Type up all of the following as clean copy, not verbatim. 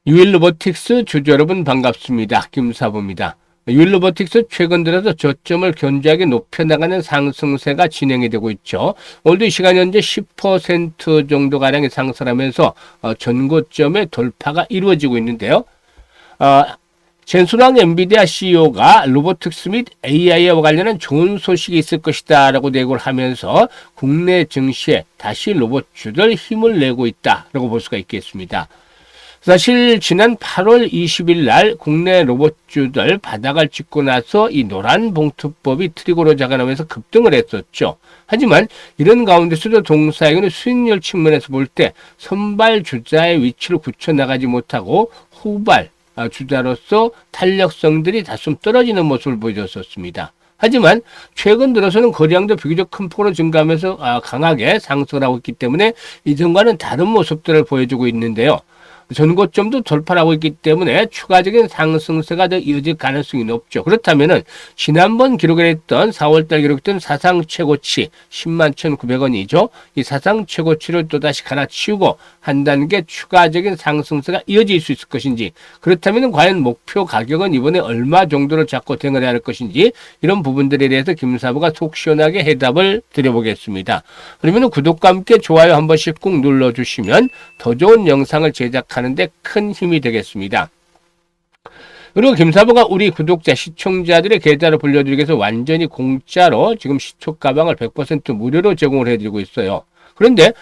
유일로보틱스 주주 여러분 반갑습니다. 김사부입니다. 유일로보틱스 최근 들어서 저점을 견고하게 높여나가는 상승세가 진행이 되고 있죠. 오늘도 이 시간 현재 10% 정도가량이 상승하면서 전고점의 돌파가 이루어지고 있는데요. 젠순왕 엔비디아 CEO가 로보틱스 및 AI와 관련한 좋은 소식이 있을 것이다 라고 예고를 하면서 국내 증시에 다시 로봇주들 힘을 내고 있다라고 볼 수가 있겠습니다. 사실 지난 8월 20일 날 국내 로봇주들 바닥을 찍고 나서 이 노란 봉투법이 트리거로 작용하면서 급등을 했었죠. 하지만 이런 가운데서도 동사에게는 수익률 측면에서 볼 때 선발 주자의 위치를 굳혀나가지 못하고 후발 주자로서 탄력성들이 다소 떨어지는 모습을 보여줬었습니다. 하지만 최근 들어서는 거래량도 비교적 큰 폭으로 증가하면서 강하게 상승을 하고 있기 때문에 이전과는 다른 모습들을 보여주고 있는데요. 전고점도 돌파를 하고 있기 때문에 추가적인 상승세가 더 이어질 가능성이 높죠. 그렇다면은 지난번 기록했던 4월달 기록했던 사상 최고치 10만 1,900원이죠. 이 사상 최고치를 또다시 갈아치우고 한 단계 추가적인 상승세가 이어질 수 있을 것인지, 그렇다면 과연 목표 가격은 이번에 얼마 정도를 잡고 대응을 해야 할 것인지, 이런 부분들에 대해서 김사부가 속 시원하게 해답을 드려보겠습니다. 그러면 구독과 함께 좋아요 한 번씩 꾹 눌러주시면 더 좋은 영상을 제작하는데 큰 힘이 되겠습니다. 그리고 김사부가 우리 구독자, 시청자들의 계좌를 불려드리기 위해서 완전히 공짜로 지금 시초 가방을 100% 무료로 제공을 해드리고 있어요. 그런데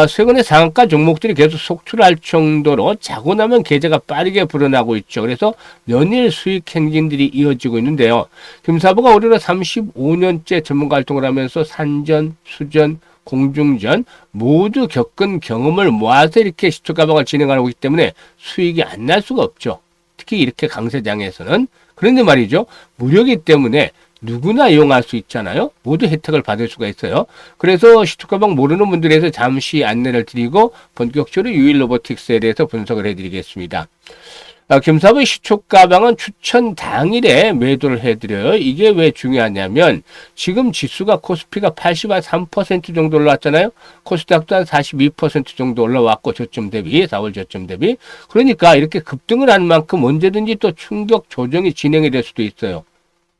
최근에 상한가 종목들이 계속 속출할 정도로 자고 나면 계좌가 빠르게 불어나고 있죠. 그래서 연일 수익 행진들이 이어지고 있는데요. 김사부가 올해로 35년째 전문가 활동을 하면서 산전, 수전, 공중전 모두 겪은 경험을 모아서 이렇게 시초 가방을 진행하고 있기 때문에 수익이 안 날 수가 없죠. 특히 이렇게 강세장에서는. 그런데 말이죠, 무료이기 때문에 누구나 이용할 수 있잖아요. 모두 혜택을 받을 수가 있어요. 그래서 시초가방 모르는 분들에 대해서 잠시 안내를 드리고 본격적으로 유일로보틱스에 대해서 분석을 해드리겠습니다. 김사부의 시초가방은 추천 당일에 매도를 해드려요. 이게 왜 중요하냐면 지금 지수가 코스피가 83% 정도 올라왔잖아요. 코스닥도 한 42% 정도 올라왔고, 저점 대비, 4월 저점 대비. 그러니까 이렇게 급등을 한 만큼 언제든지 또 충격 조정이 진행이 될 수도 있어요.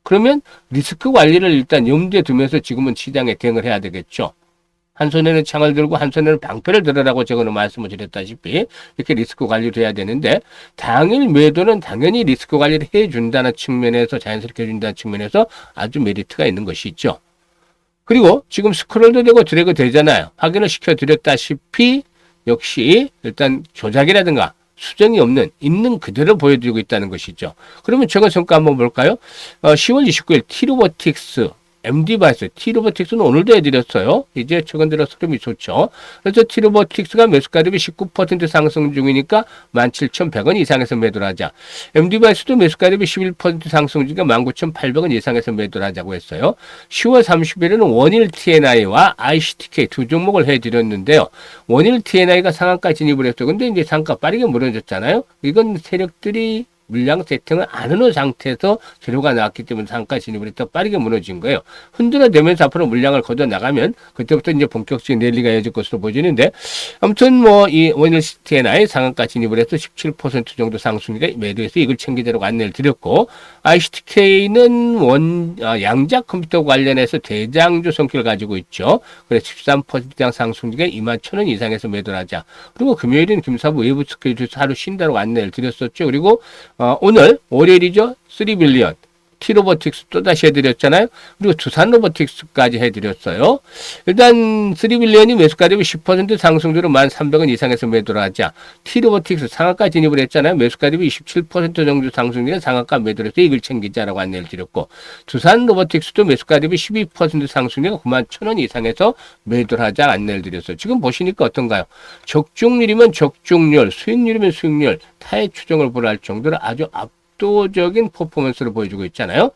그러면 리스크 관리를 일단 염두에 두면서 지금은 시장에 대응을 해야 되겠죠. 한 손에는 창을 들고 한 손에는 방패를 들으라고 제가 말씀을 드렸다시피 이렇게 리스크 관리를 해야 되는데, 당일 매도는 당연히 리스크 관리를 해준다는 측면에서, 자연스럽게 해준다는 측면에서 아주 메리트가 있는 것이 있죠. 그리고 지금 스크롤도 되고 드래그 되잖아요. 확인을 시켜드렸다시피 역시 일단 조작이라든가 수정이 없는, 있는 그대로 보여드리고 있다는 것이죠. 그러면 최근 성과 한번 볼까요? 10월 29일 T로보틱스 MD바이스, T로보틱스는 오늘도 해드렸어요. 이제 최근 들어 흐름이 좋죠. 그래서 T로보틱스가 매수가율이 19% 상승 중이니까 17,100원 이상에서 매도를 하자. MD바이스도 매수가율이 11% 상승 중이니까 19,800원 이상에서 매도를 하자고 했어요. 10월 30일에는 원일 TNI와 ICTK 두 종목을 해드렸는데요. 원일 TNI가 상한가 진입을 했어요. 근데 이제 상가 빠르게 무너졌잖아요. 이건 세력들이 물량 세팅을 안 해놓은 상태에서 재료가 나왔기 때문에 상가 진입을 더 빠르게 무너진 거예요. 흔들어대면서 앞으로 물량을 걷어 나가면 그때부터 이제 본격적인 랠리가 이어질 것으로 보이는데, 아무튼 이 원일 TNI 상한가 진입을 해서 17% 정도 상승률에 매도해서 이걸 챙기자라고 안내를 드렸고, ICTK는 양자 컴퓨터 관련해서 대장주 성격을 가지고 있죠. 그래서 13% 상승률에 21,000원 이상에서 매도를 하자. 그리고 금요일은 김사부 외부 스케줄 하루 쉰다고 안내를 드렸었죠. 그리고 오늘 월요일이죠. 3빌리언 T로보틱스 또다시 해드렸잖아요. 그리고 두산 로보틱스까지 해드렸어요. 일단 3빌리언이 매수가 대비 10% 상승률로 1,300원 이상에서 매도를 하자. T로보틱스 상한가 진입을 했잖아요. 매수가 대비 27% 정도 상승률에 상한가 매도를 해서 이걸 챙기자라고 안내를 드렸고, 두산 로보틱스도 매수가 대비 12% 상승률에 91,000원 이상에서 매도를 하자 안내를 드렸어요. 지금 보시니까 어떤가요? 적중률이면 적중률, 수익률이면 수익률, 타의 추정을 불허할 정도로 아주 압도적인 퍼포먼스를 보여주고 있잖아요.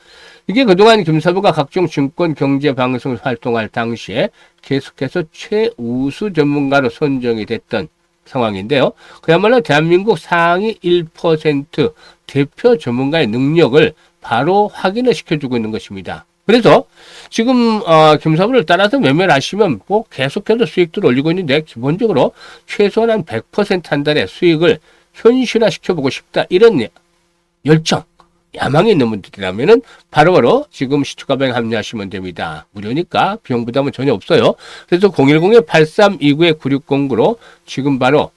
이게 그동안 김사부가 각종 증권 경제 방송 활동할 당시에 계속해서 최우수 전문가로 선정이 됐던 상황인데요. 그야말로 대한민국 상위 1% 대표 전문가의 능력을 바로 확인을 시켜주고 있는 것입니다. 그래서 지금 김사부를 따라서 매매를 하시면 계속해서 수익들을 올리고 있는데, 기본적으로 최소한 한 100% 한 달에 수익을 현실화시켜보고 싶다. 이런 열정, 야망이 있는 분들이라면은 바로바로 지금 시초가방에 합류하시면 됩니다. 무료니까 비용 부담은 전혀 없어요. 그래서 010-8329-9609로 지금 바로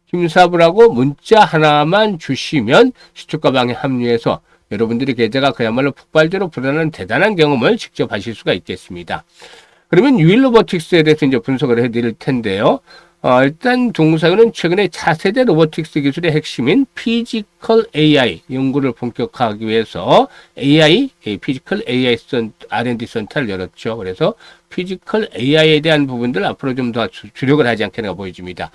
힘사부라고 문자 하나만 주시면 시초가방에 합류해서 여러분들의 계좌가 그야말로 폭발적으로 불어나는 대단한 경험을 직접 하실 수가 있겠습니다. 그러면 유일 로보틱스에 대해서 이제 분석을 해드릴 텐데요. 일단 동사는 최근에 차세대 로보틱스 기술의 핵심인 피지컬 AI 연구를 본격화하기 위해서 피지컬 AI R&D 센터를 열었죠. 그래서 피지컬 AI에 대한 부분들 앞으로 좀 더 주력을 하지 않겠나 보여집니다.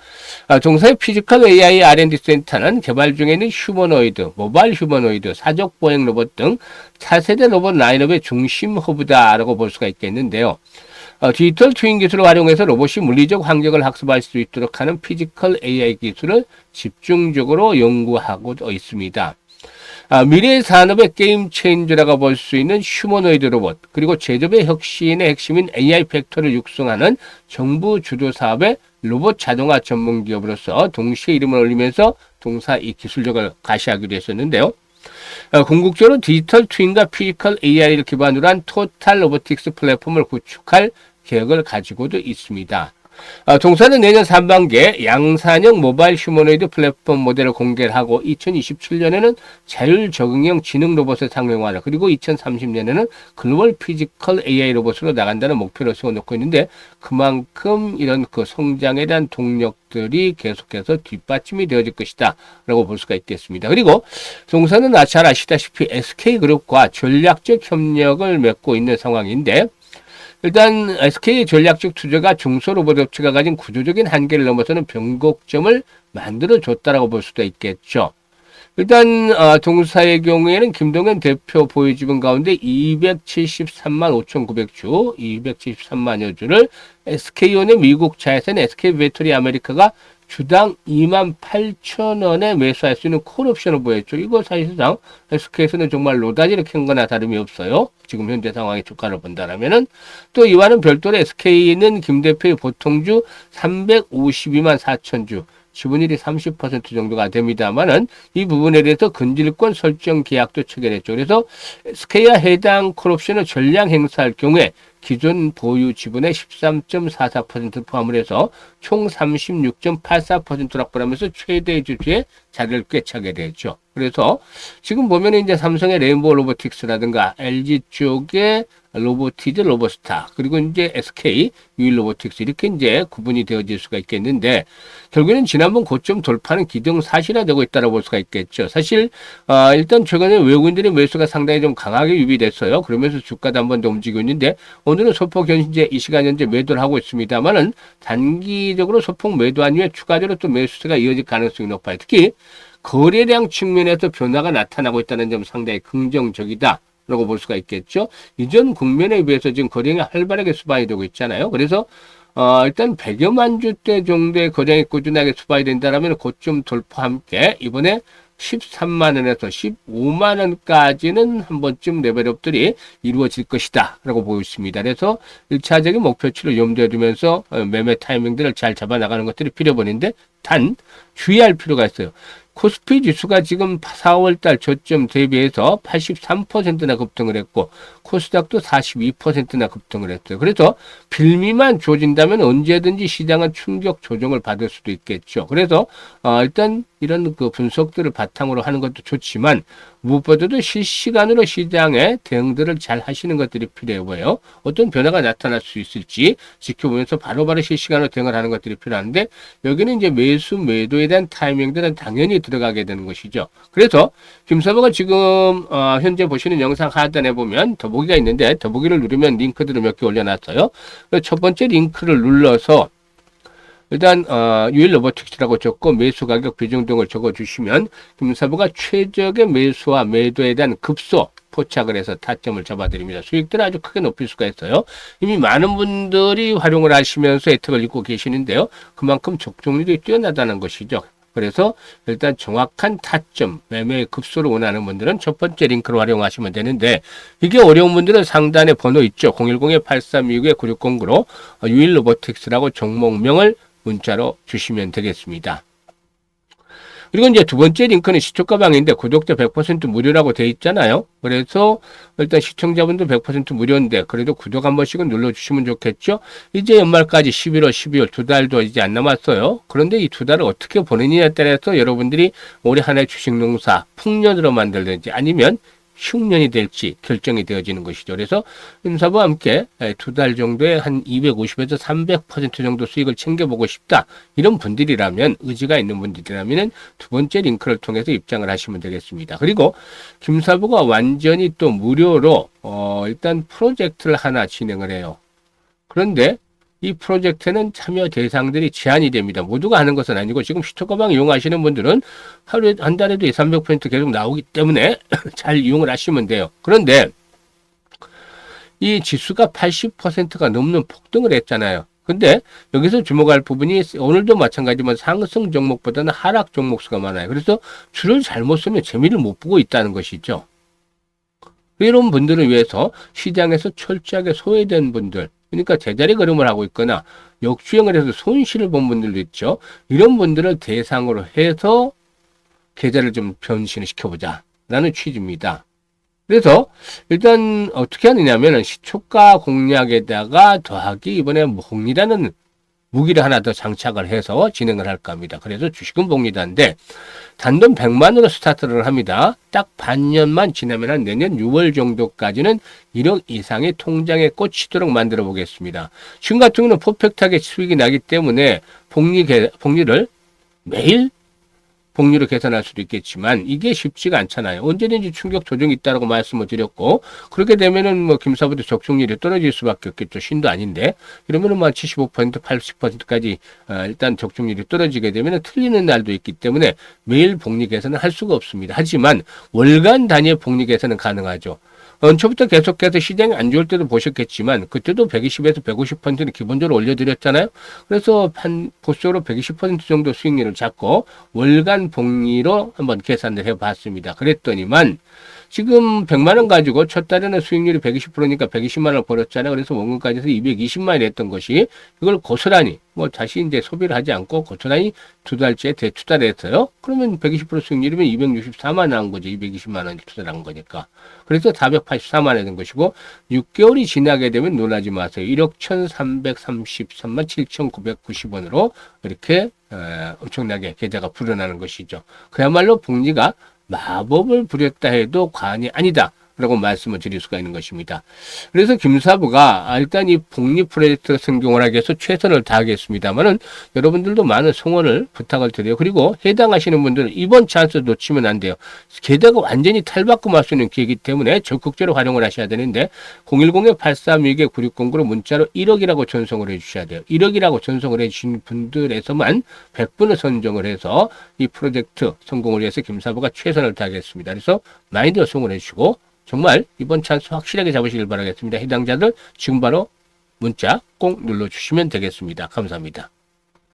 동사의 피지컬 AI R&D 센터는 개발 중에 있는 휴머노이드, 모바일 휴머노이드, 사족 보행 로봇 등 차세대 로봇 라인업의 중심 허브다라고 볼 수가 있겠는데요. 디지털 트윈 기술을 활용해서 로봇이 물리적 환경을 학습할 수 있도록 하는 피지컬 AI 기술을 집중적으로 연구하고 있습니다. 미래의 산업의 게임 체인저라고 볼 수 있는 휴머노이드 로봇, 그리고 제조업의 혁신의 핵심인 AI 팩터를 육성하는 정부 주도 사업의 로봇 자동화 전문 기업으로서 동시에 이름을 올리면서 동사 이 기술력을 가시하기로 했었는데요. 궁극적으로 디지털 트윈과 피지컬 AI를 기반으로 한 토탈 로보틱스 플랫폼을 구축할 계획을 가지고도 있습니다. 동사는 내년 상반기에 양산형 모바일 휴머노이드 플랫폼 모델을 공개를 하고 2027년에는 자율 적응형 지능 로봇을 상용화를, 그리고 2030년에는 글로벌 피지컬 AI 로봇으로 나간다는 목표를 세워놓고 있는데, 그만큼 이런 그 성장에 대한 동력들이 계속해서 뒷받침이 되어질 것이다 라고 볼 수가 있겠습니다. 그리고 동사는 잘 아시다시피 SK그룹과 전략적 협력을 맺고 있는 상황인데, 일단 SK의 전략적 투자가 중소로봇 업체가 가진 구조적인 한계를 넘어서는 변곡점을 만들어줬다라고 볼 수도 있겠죠. 일단 동사의 경우에는 김동현 대표 보유지분 가운데 273만 5,900주, 273만여 주를 SK온의 미국 자회사인 SK배터리 아메리카가 주당 28,000원에 매수할 수 있는 콜옵션을 보였죠. 이거 사실상 SK에서는 정말 노다지를 캔 거나 다름이 없어요. 지금 현재 상황의 주가를 본다라면은. 또 이와는 별도로 SK는 김 대표의 보통주 352만 4천주, 지분율이 30% 정도가 됩니다만은 이 부분에 대해서 근질권 설정 계약도 체결했죠. 그래서 SK와 해당 콜옵션을 전량 행사할 경우에 기존 보유 지분의 13.44% 포함을 해서 총 36.84%를 확보하면서 최대 주주의 자리를 꿰차게 되죠. 그래서 지금 보면 이제 삼성의 레인보우 로보틱스라든가 LG 쪽의 로보티즈, 로보스타, 그리고 이제 SK 유일 로보틱스, 이렇게 이제 구분이 되어질 수가 있겠는데, 결국에는 지난번 고점 돌파는 기정사실화되고 있다고 볼 수가 있겠죠. 사실 일단 최근에 외국인들의 매수가 상당히 좀 강하게 유비됐어요. 그러면서 주가도 한 번 더 움직이고 있는데, 오늘은 소폭 현재 이 시간 현재 매도를 하고 있습니다만은 단기적으로 소폭 매도한 이후에 추가적으로 또 매수세가 이어질 가능성이 높아요. 특히 거래량 측면에서 변화가 나타나고 있다는 점 상당히 긍정적이다 라고 볼 수가 있겠죠. 이전 국면에 비해서 지금 거래량이 활발하게 수반이 되고 있잖아요. 그래서 일단 100여만 주대 정도의 거래량이 꾸준하게 수반이 된다면 고점 돌파와 함께 이번에 13만 원에서 15만 원까지는 한 번쯤 레벨업들이 이루어질 것이다 라고 보고 있습니다. 그래서 1차적인 목표치를 염두에 두면서 매매 타이밍들을 잘 잡아나가는 것들이 필요한데, 단 주의할 필요가 있어요. 코스피 지수가 지금 4월달 저점 대비해서 83%나 급등을 했고, 코스닥도 42%나 급등을 했어요. 그래서 빌미만 조진다면 언제든지 시장은 충격 조정을 받을 수도 있겠죠. 그래서 일단 이런 그 분석들을 바탕으로 하는 것도 좋지만, 무엇보다도 실시간으로 시장의 대응들을 잘 하시는 것들이 필요해 보여요. 어떤 변화가 나타날 수 있을지 지켜보면서 바로바로 실시간으로 대응을 하는 것들이 필요한데, 여기는 이제 매수 매도에 대한 타이밍들은 당연히 들어가게 되는 것이죠. 그래서 김서버가 지금 현재 보시는 영상 하단에 보면 더보기가 있는데, 더보기를 누르면 링크들을 몇 개 올려놨어요. 첫 번째 링크를 눌러서 일단 유일 로보틱스라고 적고 매수 가격 비중 등을 적어주시면 김사부가 최적의 매수와 매도에 대한 급소 포착을 해서 타점을 잡아드립니다. 수익들을 아주 크게 높일 수가 있어요. 이미 많은 분들이 활용을 하시면서 혜택을 입고 계시는데요. 그만큼 적중률이 뛰어나다는 것이죠. 그래서 일단 정확한 타점, 매매의 급소를 원하는 분들은 첫 번째 링크를 활용하시면 되는데, 이게 어려운 분들은 상단에 번호 있죠. 010-8329-9609로 유일 로보틱스라고 종목명을 문자로 주시면 되겠습니다. 그리고 이제 두 번째 링크는 시초가 방인데 구독자 100% 무료라고 돼 있잖아요. 그래서 일단 시청자분들 100% 무료인데 그래도 구독 한 번씩은 눌러주시면 좋겠죠. 이제 연말까지 11월, 12월 두 달도 이제 안 남았어요. 그런데 이 두 달을 어떻게 보내느냐에 따라서 여러분들이 올해 한 해 주식농사 풍년으로 만들든지 아니면 흉년이 될지 결정이 되어지는 것이죠. 그래서 임사부와 함께 두 달 정도에 한 250에서 300% 정도 수익을 챙겨보고 싶다. 이런 분들이라면, 의지가 있는 분들이라면 두 번째 링크를 통해서 입장을 하시면 되겠습니다. 그리고 김사부가 완전히 또 무료로 일단 프로젝트를 하나 진행을 해요. 그런데 이 프로젝트는 참여 대상들이 제한이 됩니다. 모두가 하는 것은 아니고 지금 시초가방 이용하시는 분들은 하루에 한 달에도 2, 300% 계속 나오기 때문에 잘 이용을 하시면 돼요. 그런데 이 지수가 80%가 넘는 폭등을 했잖아요. 근데 여기서 주목할 부분이 오늘도 마찬가지지만 상승 종목보다는 하락 종목 수가 많아요. 그래서 줄을 잘못 쓰면 재미를 못 보고 있다는 것이죠. 이런 분들을 위해서 시장에서 철저하게 소외된 분들, 그러니까 제자리 걸음을 하고 있거나 역주행을 해서 손실을 본 분들도 있죠. 이런 분들을 대상으로 해서 계좌를 좀 변신을 시켜보자 라는 취지입니다. 그래서 일단 어떻게 하느냐면 시초가 공략에다가 더하기 이번에 복리라는 무기를 하나 더 장착을 해서 진행을 할까 합니다. 그래서 주식은 복리다인데 단돈 100만으로 스타트를 합니다. 딱 반년만 지나면 한 내년 6월 정도까지는 1억 이상의 통장에 꽂히도록 만들어 보겠습니다. 지금 같은 경우는 퍼펙트하게 수익이 나기 때문에 복리를 매일 복리로 계산할 수도 있겠지만 이게 쉽지가 않잖아요. 언제든지 충격 조정이 있다고 말씀을 드렸고 그렇게 되면은 뭐 김사부도 적중률이 떨어질 수밖에 없겠죠. 신도 아닌데 이러면은 뭐 75% 80%까지 일단 적중률이 떨어지게 되면은 틀리는 날도 있기 때문에 매일 복리 계산을 할 수가 없습니다. 하지만 월간 단위의 복리 계산은 가능하죠. 언초부터 계속해서 시장이 안 좋을 때도 보셨겠지만 그때도 120에서 150%는 기본적으로 올려드렸잖아요. 그래서 보수적으로 120% 정도 수익률을 잡고 월간 복리로 한번 계산을 해봤습니다. 그랬더니만 지금 100만 원 가지고 첫 달에는 수익률이 120%니까 120만 원을 벌었잖아요. 그래서 원금까지 해서 220만 원이 됐던 것이 이걸 고스란히 뭐 다시 이제 소비를 하지 않고 고스란히 두 달째 대투자를 했어요. 그러면 120% 수익률이면 264만 원 나온 거죠. 220만 원이 투자를 한 거니까. 그래서 484만 원이 된 것이고 6개월이 지나게 되면 놀라지 마세요. 1억 1,333만 7,990원으로 이렇게 엄청나게 계좌가 불어나는 것이죠. 그야말로 복리가 마법을 부렸다 해도 과언이 아니다 라고 말씀을 드릴 수가 있는 것입니다. 그래서 김사부가 일단 이 복리 프로젝트 성공을 하기 위해서 최선을 다하겠습니다만은 여러분들도 많은 성원을 부탁을 드려요. 그리고 해당하시는 분들은 이번 찬스 놓치면 안 돼요. 게다가 완전히 탈바꿈할 수 있는 기회이기 때문에 적극적으로 활용을 하셔야 되는데 010-8362-9609로 문자로 1억이라고 전송을 해주셔야 돼요. 1억이라고 전송을 해주신 분들에서만 100분을 선정을 해서 이 프로젝트 성공을 위해서 김사부가 최선을 다하겠습니다. 그래서 많이들 성원을 해주시고 정말 이번 찬스 확실하게 잡으시길 바라겠습니다. 해당자들 지금 바로 문자 꼭 눌러주시면 되겠습니다. 감사합니다.